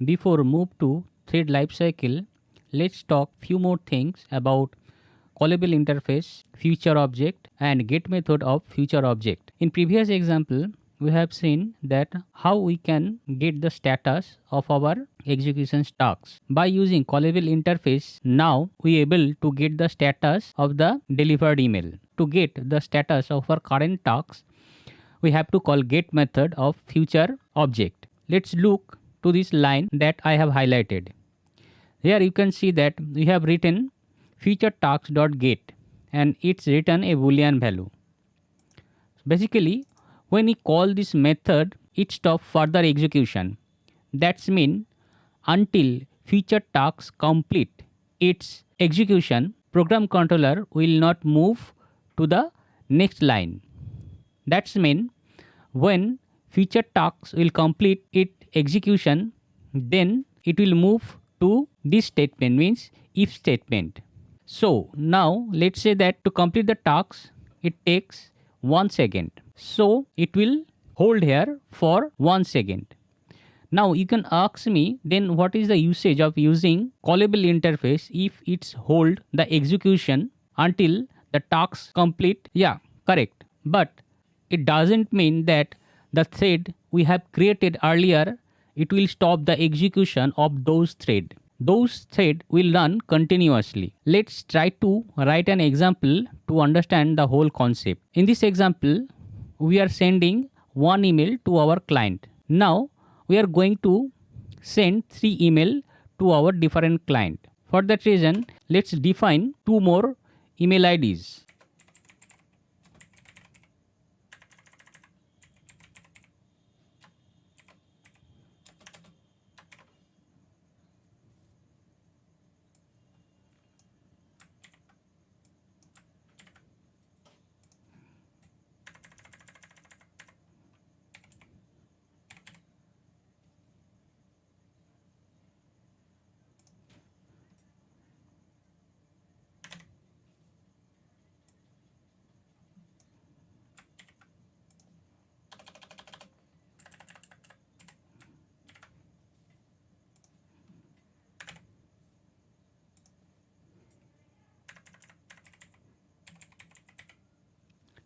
Before move to thread lifecycle, let's talk few more things about callable interface, future object, and get method of future object. In previous example, we have seen that how we can get the status of our execution tasks. By using callable interface, now we able to get the status of the delivered email. To get the status of our current tasks, we have to call get method of future object. Let's look to this line that I have highlighted. Here you can see that we have written future tasks.get and it's written a boolean value. Basically, when we call this method, it stops further execution. That's mean until future tasks complete its execution, program controller will not move to the next line. That's mean when future tasks will complete its execution, then it will move to this statement, means if statement. So now let's say that to complete the task it takes 1 second. So it will hold here for 1 second. Now you can ask me then what is the usage of using callable interface if it's hold the execution until the task complete? Yeah, correct. But it doesn't mean that the thread we have created earlier it will stop the execution of those thread. Those thread will run continuously. Let's try to write an example to understand the whole concept. In this example, we are sending one email to our client. Now we are going to send 3 email to our different client. For that reason, let's define 2 more email IDs.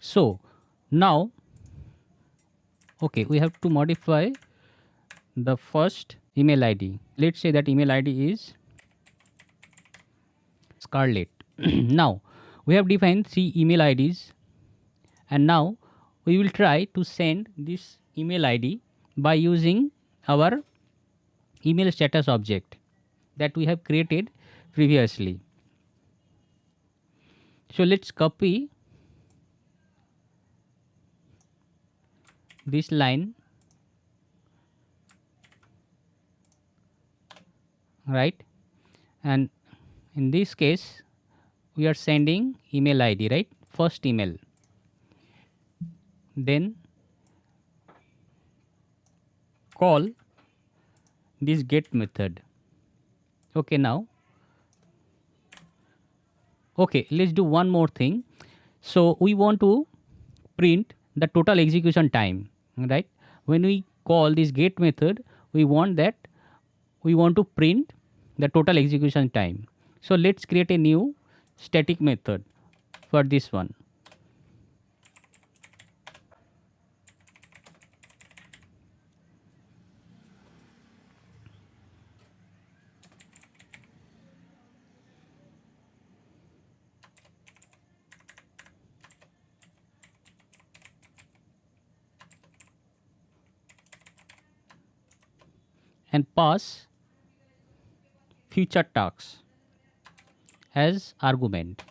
So now, okay, we have to modify the first email ID. Let's say that email ID is Scarlett. Now we have defined 3 email IDs and now we will try to send this email ID by using our email status object that we have created previously. So let's copy this line, right? And in this case we are sending email ID, right? First email. Then call this get method. Okay, now okay, let's do one more thing. So we want to print the total execution time, right? When we call this get method, we want to print the total execution time. So let's create a new static method for this one. And pass future tasks as argument.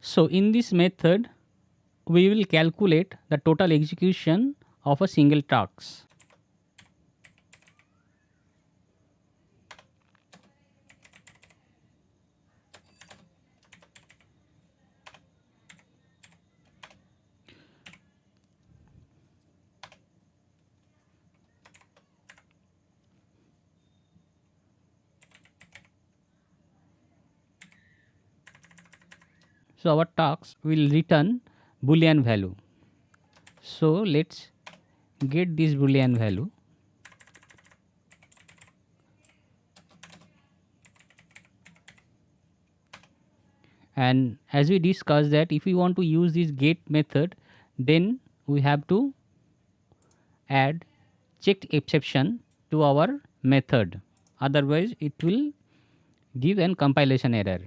So in this method, we will calculate the total execution of a single task. So our task will return boolean value. So let's get this boolean value. And as we discussed that if we want to use this get method, then we have to add checked exception to our method. Otherwise it will give an compilation error.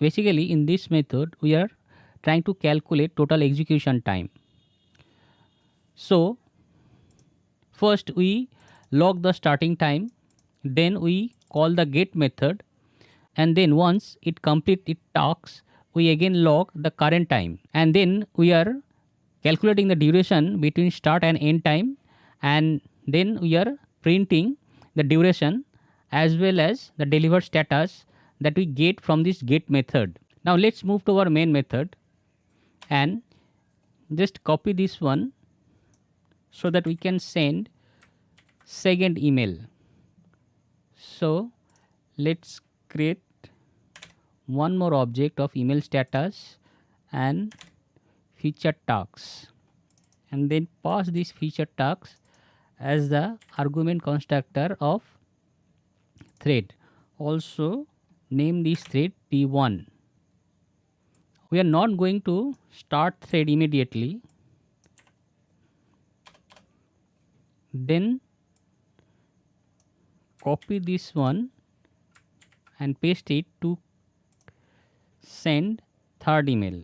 Basically in this method we are trying to calculate total execution time. So first we log the starting time, then we call the get method, and then once it completes its tasks we again log the current time, and then we are calculating the duration between start and end time, and then we are printing the duration as well as the delivered status that we get from this get method. Now let's move to our main method and just copy this one so that we can send second email. So let's create one more object of email status and feature tags, and then pass this feature tags as the argument constructor of thread. Also name this thread T1. We are not going to start thread immediately. Then copy this one and paste it to send third email.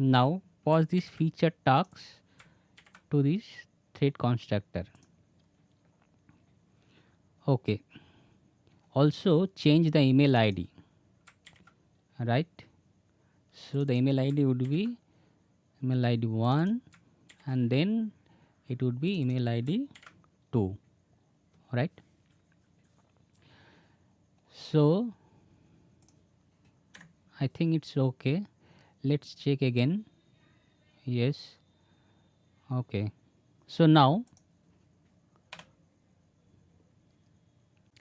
Now pass this feature tags to this thread constructor. Okay. Also change the email ID. Right. So the email ID would be email ID 1 and then it would be email ID 2. Right. So I think it's okay. Let's check again. Yes. Okay. So now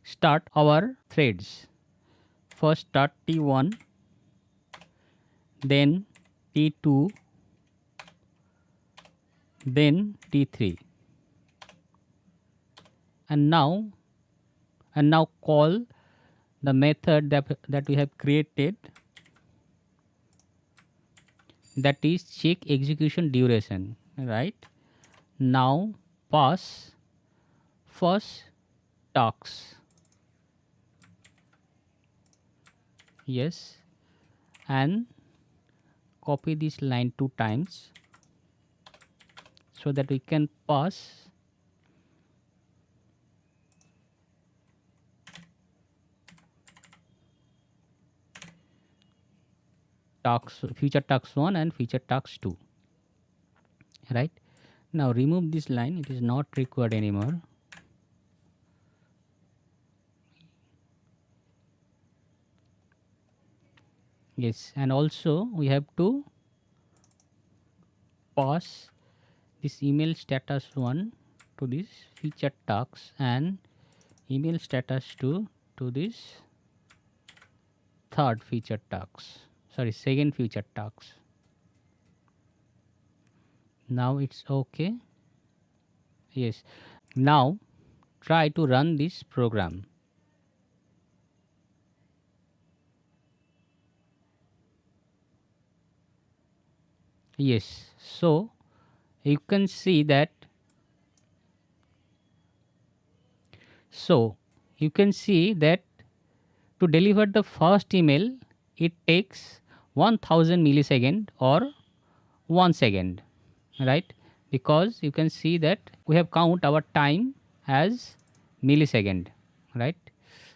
start our threads. First start T1, then T2, then T3, and now call the method that we have created, that is check execution duration. Right. Now pass first tasks. Yes, and copy this line 2 times so that we can pass tasks, feature tasks 1 and feature tasks 2. Right. Now remove this line, it is not required anymore. Yes, and also we have to pass this email status 1 to this feature tasks and email status 2 to this second feature tasks. Now it's okay. Yes. Now try to run this program. Yes. So you can see that to deliver the first email it takes 1000 millisecond or 1 second, right? Because you can see that we have count our time as millisecond, right?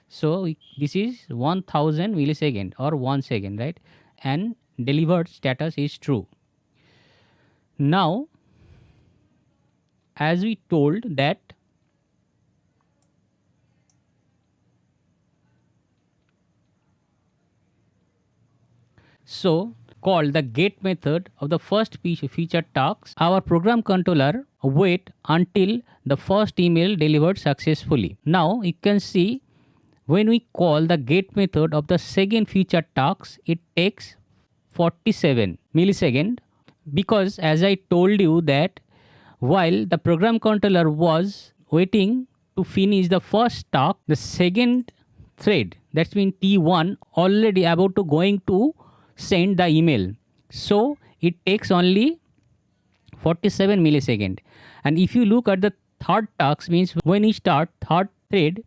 So this is 1000 millisecond or 1 second, right? And delivered status is true. Now as we told that so called the get method of the first feature tasks, our program controller wait until the first email delivered successfully. Now you can see when we call the get method of the second feature tasks, it takes 47 millisecond, because as I told you that while the program controller was waiting to finish the first task, the second thread, that's mean T1, already about to going to send the email. So it takes only 47 millisecond. And if you look at the third task, means when you start third thread,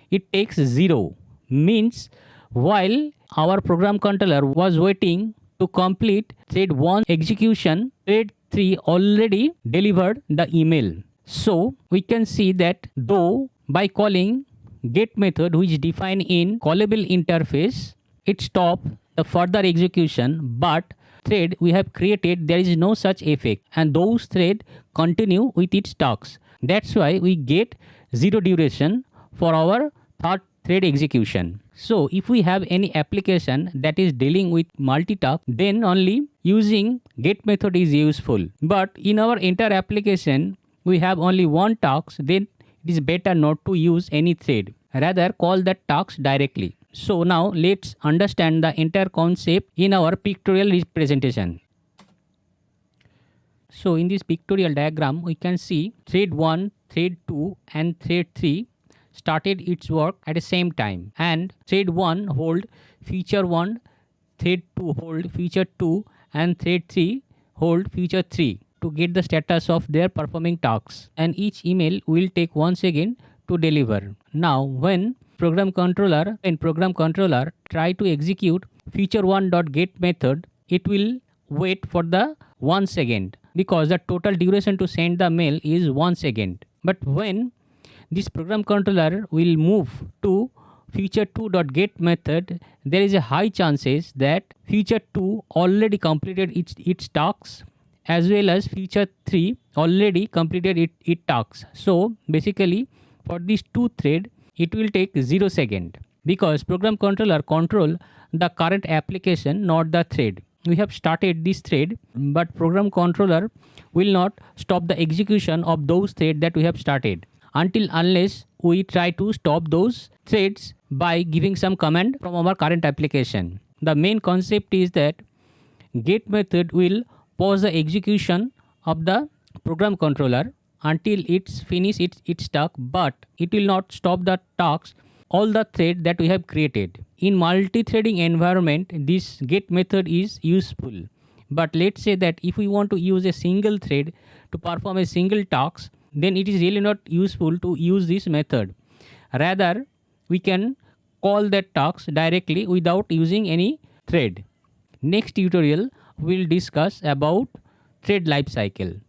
it takes 0. Means while our program controller was waiting to complete thread 1 execution, thread 3 already delivered the email. So we can see that though by calling get method which is defined in callable interface, it stops the further execution, but thread we have created, there is no such effect and those thread continue with its tasks. That's why we get 0 duration for our third thread execution. So if we have any application that is dealing with multitask, then only using get method is useful. But in our entire application we have only one task, then it is better not to use any thread, rather call that task directly. So now let's understand the entire concept in our pictorial representation. So in this pictorial diagram we can see thread 1, thread 2 and thread 3 started its work at the same time, and thread 1 hold feature 1, thread 2 hold feature 2 and thread 3 hold feature 3 to get the status of their performing tasks, and each email will take 1 second to deliver. Now when program controller try to execute feature1.get method, it will wait for the 1 second because the total duration to send the mail is 1 second. But when this program controller will move to feature2.get method, there is a high chances that feature2 already completed its tasks as well as feature3 already completed its tasks. So basically for these two thread it will take 0 second because program controller control the current application, not the thread. We have started this thread, but program controller will not stop the execution of those threads that we have started unless we try to stop those threads by giving some command from our current application. The main concept is that get method will pause the execution of the program controller until it's finish its task, but it will not stop the tasks all the thread that we have created. In multi-threading environment, this get method is useful. But let's say that if we want to use a single thread to perform a single task, then it is really not useful to use this method. Rather, we can call that task directly without using any thread. Next tutorial, we'll discuss about thread lifecycle.